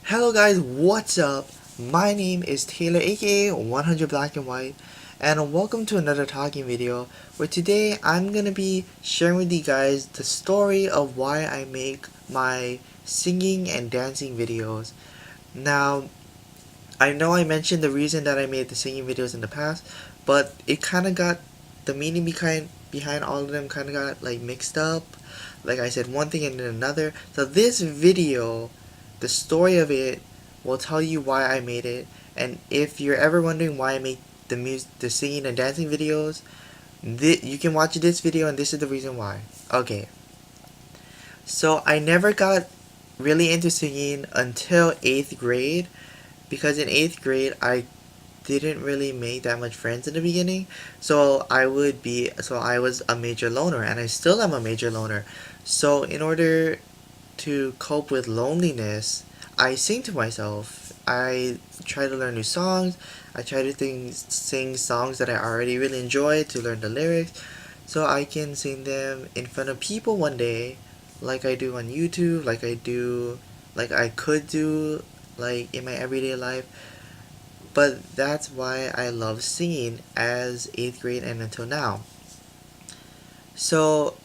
Hello guys, what's up? My name is Taylor aka 100 Black and White, and welcome to another talking video where today I'm gonna be sharing with you guys the story of why I make my singing and dancing videos. Now, I know I mentioned the reason that I made the singing videos in the past, but it kinda got the meaning behind all of them kinda got like mixed up. Like I said one thing and then another. So this video, the story of it, will tell you why I made it. And if you're ever wondering why I make the singing and dancing videos, you can watch this video and this is the reason why. Okay. So I never got really into singing until 8th grade, because in 8th grade I didn't really make that much friends in the beginning. So I was a major loner, and I still am a major loner. So in order to cope with loneliness, I sing to myself. I try to learn new songs. I try to sing songs that I already really enjoy to learn the lyrics so I can sing them in front of people one day, like I do on YouTube, like I could do like in my everyday life. But that's why I love singing as 8th grade and until now. So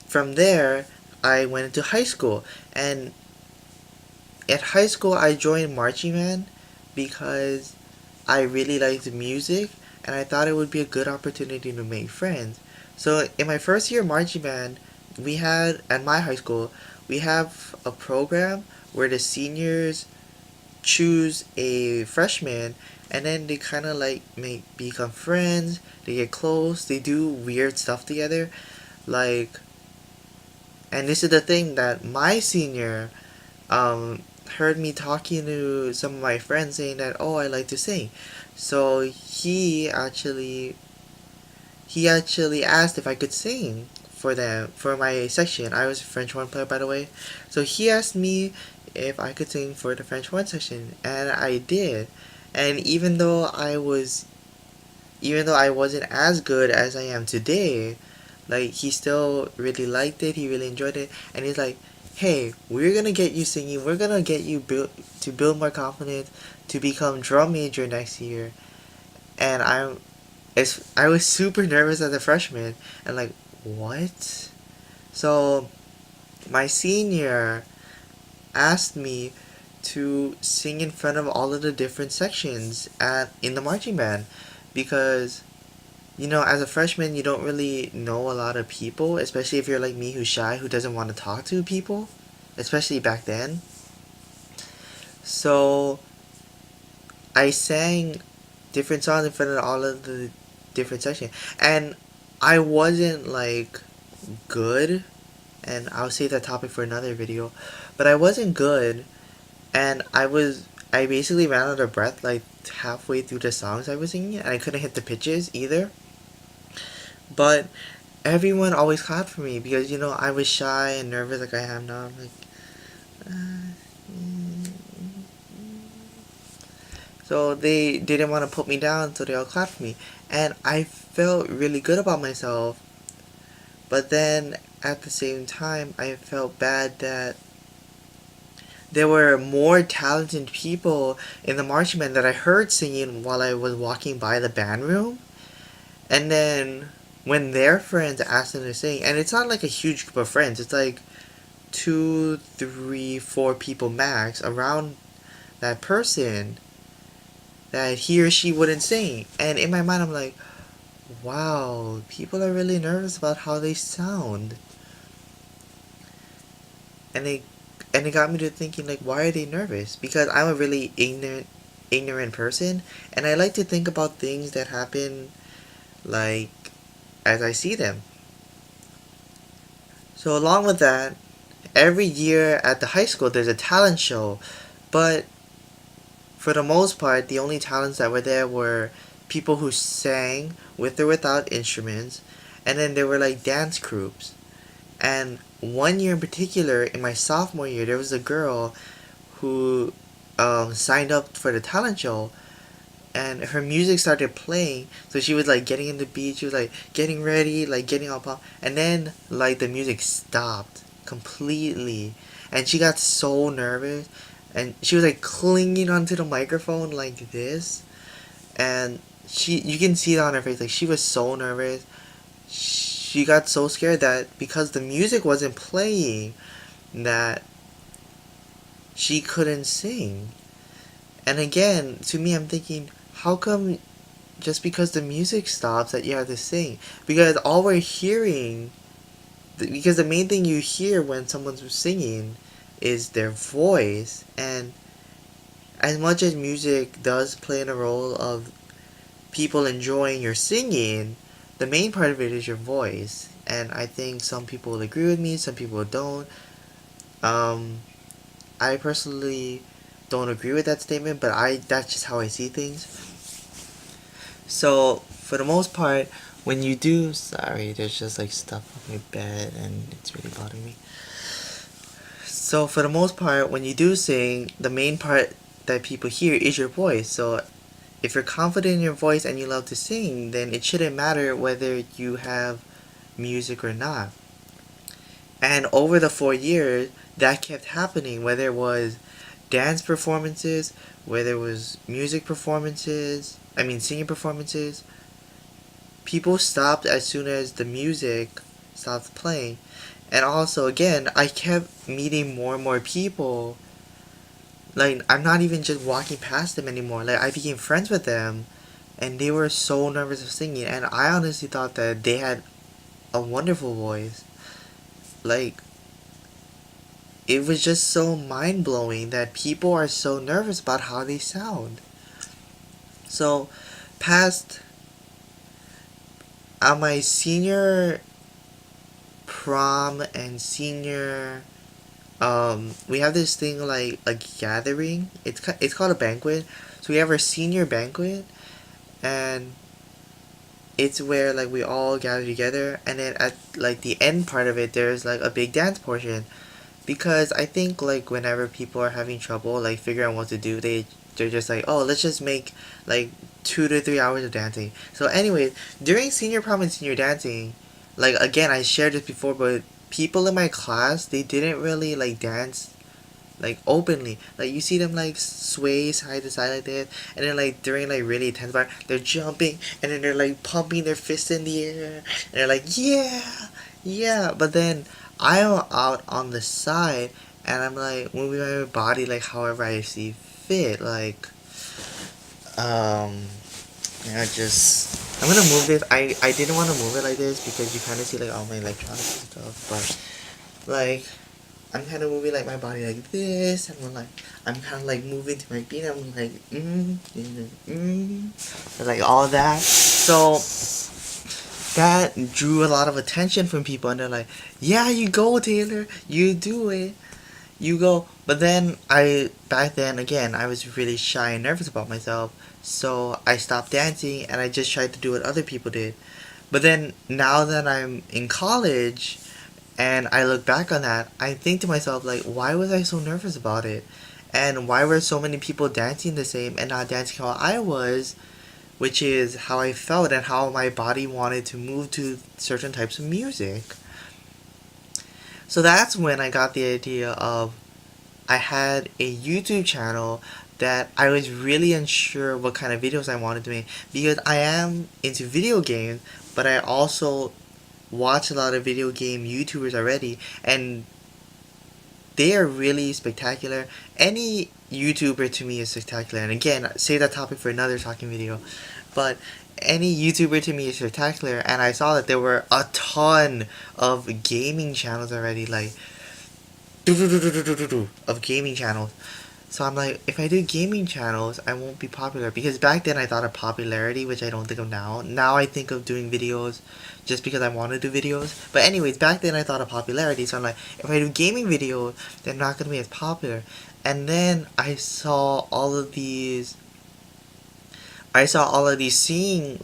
from there, I went into high school, and at high school I joined marching band because I really liked music and I thought it would be a good opportunity to make friends. So in my first year of marching band, we had at my high school, we have a program where the seniors choose a freshman, and then they kind of like become friends, they get close, they do weird stuff together, like, and this is the thing that my senior um heard me talking to some of my friends saying that, oh, I like to sing. So he actually asked if I could sing for them for my section. I was a French horn player, by the way. So he asked me if I could sing for the French horn section, and I did. And even though I wasn't as good as I am today, like, he still really liked it. He really enjoyed it, and he's like, "Hey, we're gonna get you singing. We're gonna get you build more confidence to become drum major next year." And I was super nervous as a freshman, and like, what? So my senior asked me to sing in front of all of the different sections in the marching band, because as a freshman you don't really know a lot of people, especially if you're like me, who's shy, who doesn't want to talk to people, especially back then. So I sang different songs in front of all of the different sections, and I wasn't like good, and I'll save that topic for another video, but I wasn't good, and I basically ran out of breath like halfway through the songs I was singing, and I couldn't hit the pitches either. But everyone always clapped for me because I was shy and nervous like I am now. I'm like, so they didn't want to put me down, so they all clapped for me, and I felt really good about myself. But then at the same time, I felt bad that there were more talented people in the marching band that I heard singing while I was walking by the band room. And then when their friends asked them to sing, and it's not like a huge group of friends, it's like 2, 3, 4 people max around that person, that he or she wouldn't sing. And in my mind, I'm like, wow, people are really nervous about how they sound. And it got me to thinking, like, why are they nervous? Because I'm a really ignorant person, and I like to think about things that happen like as I see them. So along with that, every year at the high school there's a talent show, but for the most part the only talents that were there were people who sang with or without instruments, and then there were like dance groups. And one year in particular, in my sophomore year, there was a girl who signed up for the talent show, and her music started playing. So she was like getting in the beat, she was like getting ready, like getting all pumped, and then like the music stopped completely, and she got so nervous, and she was like clinging onto the microphone like this, and you can see it on her face, like she was so nervous. She got so scared that because the music wasn't playing, that she couldn't sing. And again, to me, I'm thinking, how come just because the music stops that you have to sing? Because all we're hearing, because the main thing you hear when someone's singing is their voice, and as much as music does play in a role of people enjoying your singing, the main part of it is your voice. And I think some people will agree with me, some people don't. I personally don't agree with that statement, but that's just how I see things. So for the most part, when you do, sorry, there's just like stuff on my bed and it's really bothering me. So for the most part, when you do sing, the main part that people hear is your voice. So if you're confident in your voice and you love to sing, then it shouldn't matter whether you have music or not. And over the 4 years, that kept happening, whether it was dance performances, whether it was music performances, singing performances. People stopped as soon as the music stopped playing. And also, again, I kept meeting more and more people. Like, I'm not even just walking past them anymore. Like, I became friends with them, and they were so nervous of singing. And I honestly thought that they had a wonderful voice. Like, it was just so mind blowing that people are so nervous about how they sound. So, past on my senior prom and senior, we have this thing like a gathering. It's called a banquet. So we have our senior banquet, and it's where like we all gather together, and then at like the end part of it, there's like a big dance portion. Because I think like whenever people are having trouble like figuring out what to do, they're just like, oh, let's just make like 2 to 3 hours of dancing. So anyway, during senior prom and senior dancing, like again I shared this before, but people in my class, they didn't really like dance like openly. Like you see them like sway side to side like this, and then like during like really intense part, they're jumping and then they're like pumping their fists in the air and they're like yeah, yeah. But then I'm out on the side and I'm like moving my body like however I see fit. Like um yeah, just I'm gonna move this. I didn't want to move it like this because you kind of see like all my electronics and stuff, but like I'm kind of moving like my body like this, and I'm kind of like moving to my beat. I'm like like all that. So that drew a lot of attention from people, and they're like, "Yeah, you go, Taylor. You do it. You go." But then back then again, I was really shy and nervous about myself, so I stopped dancing and I just tried to do what other people did. But then now that I'm in college and I look back on that, I think to myself, like, why was I so nervous about it? And why were so many people dancing the same and not dancing how I was, which is how I felt and how my body wanted to move to certain types of music. So that's when I got the idea of I had a YouTube channel that I was really unsure what kind of videos I wanted to make, because I am into video games, but I also watch a lot of video game YouTubers already, and they are really spectacular. Any YouTuber to me is spectacular, and again, save that topic for another talking video, but any YouTuber to me is spectacular, and I saw that there were a ton of gaming channels already, like of gaming channels. So I'm like, if I do gaming channels, I won't be popular. Because back then I thought of popularity, which I don't think of now. Now I think of doing videos just because I want to do videos. But anyways, back then I thought of popularity. So I'm like, if I do gaming videos, they're not going to be as popular. And then I saw all of these singing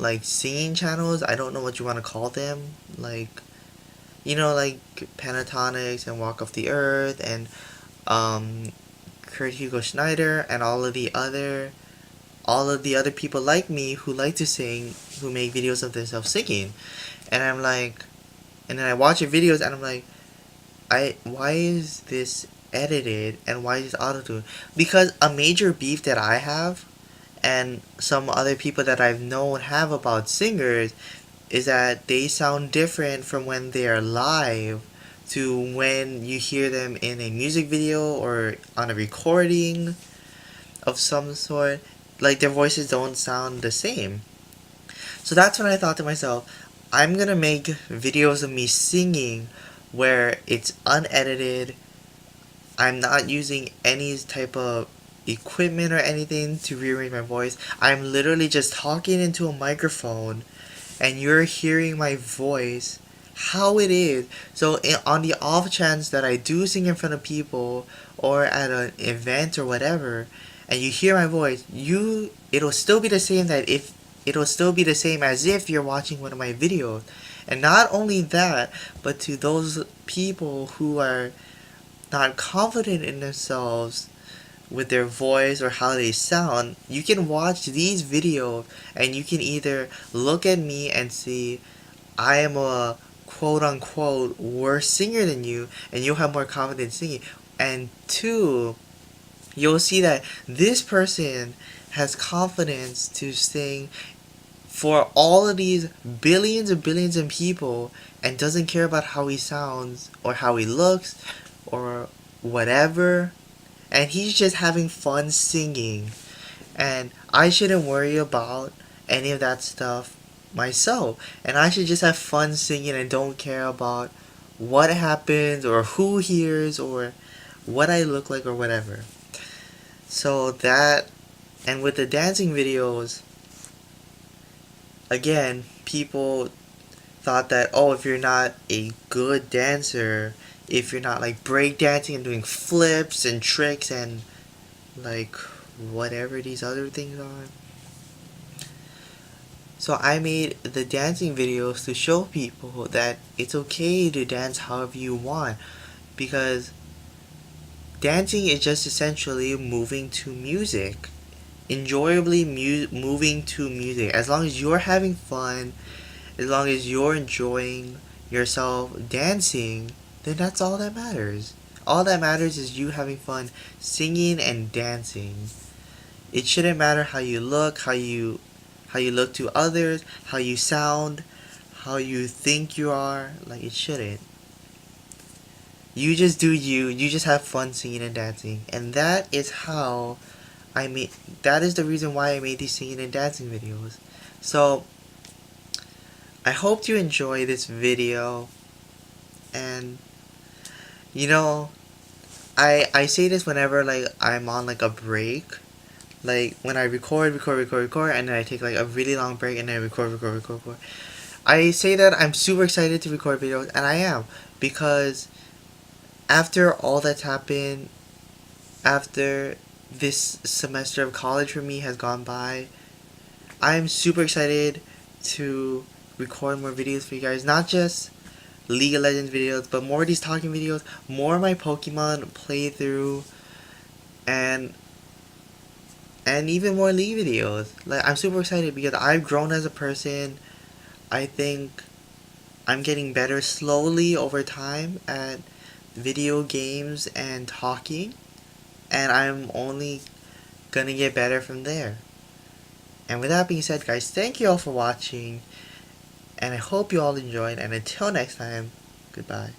channels. I don't know what you want to call them. Like, like Pentatonics and Walk of the Earth and Kurt Hugo Schneider and all of the other people like me who like to sing, who make videos of themselves singing. And and then I watch their videos and I'm like, why is this edited and why is this auto-tune? Because a major beef that I have and some other people that I've known have about singers is that they sound different from when they are live to when you hear them in a music video or on a recording of some sort. Like their voices don't sound the same. So that's when I thought to myself, I'm gonna make videos of me singing where it's unedited. I'm not using any type of equipment or anything to rearrange my voice. I'm literally just talking into a microphone and you're hearing my voice how it is. So on the off chance that I do sing in front of people or at an event or whatever, and you hear my voice, it'll still be the same it'll still be the same as if you're watching one of my videos. And not only that, but to those people who are not confident in themselves with their voice or how they sound, you can watch these videos and you can either look at me and see I am a quote unquote worse singer than you and you'll have more confidence singing. And two, you'll see that this person has confidence to sing for all of these billions and billions of people and doesn't care about how he sounds or how he looks or whatever, and he's just having fun singing, and I shouldn't worry about any of that stuff myself, and I should just have fun singing and don't care about what happens or who hears or what I look like or whatever. So that, and with the dancing videos, again, people thought that, oh, if you're not a good dancer, if you're not like break dancing and doing flips and tricks and like whatever these other things are. So I made the dancing videos to show people that it's okay to dance however you want, because dancing is just essentially moving to music, enjoyably moving to music. As long as you're having fun, as long as you're enjoying yourself dancing, then that's all that matters. All that matters is you having fun singing and dancing. It shouldn't matter how you look, how you look to others, how you sound, how you think you are. Like, it shouldn't. You just do you. You just have fun singing and dancing, and that is how I made. That is the reason why I made these singing and dancing videos. So I hope you enjoy this video, and you know, I say this whenever like I'm on like a break, like when I record, and then I take like a really long break, and then I record. I say that I'm super excited to record videos, and I am, because after all that's happened, after this semester of college for me has gone by, I'm super excited to record more videos for you guys. Not just League of Legends videos, but more of these talking videos, more of my Pokemon playthrough, and even more League videos. Like, I'm super excited because I've grown as a person. I think I'm getting better slowly over time at video games and talking, and I'm only gonna get better from there. And with that being said, guys, thank you all for watching, and I hope you all enjoyed, and until next time, goodbye.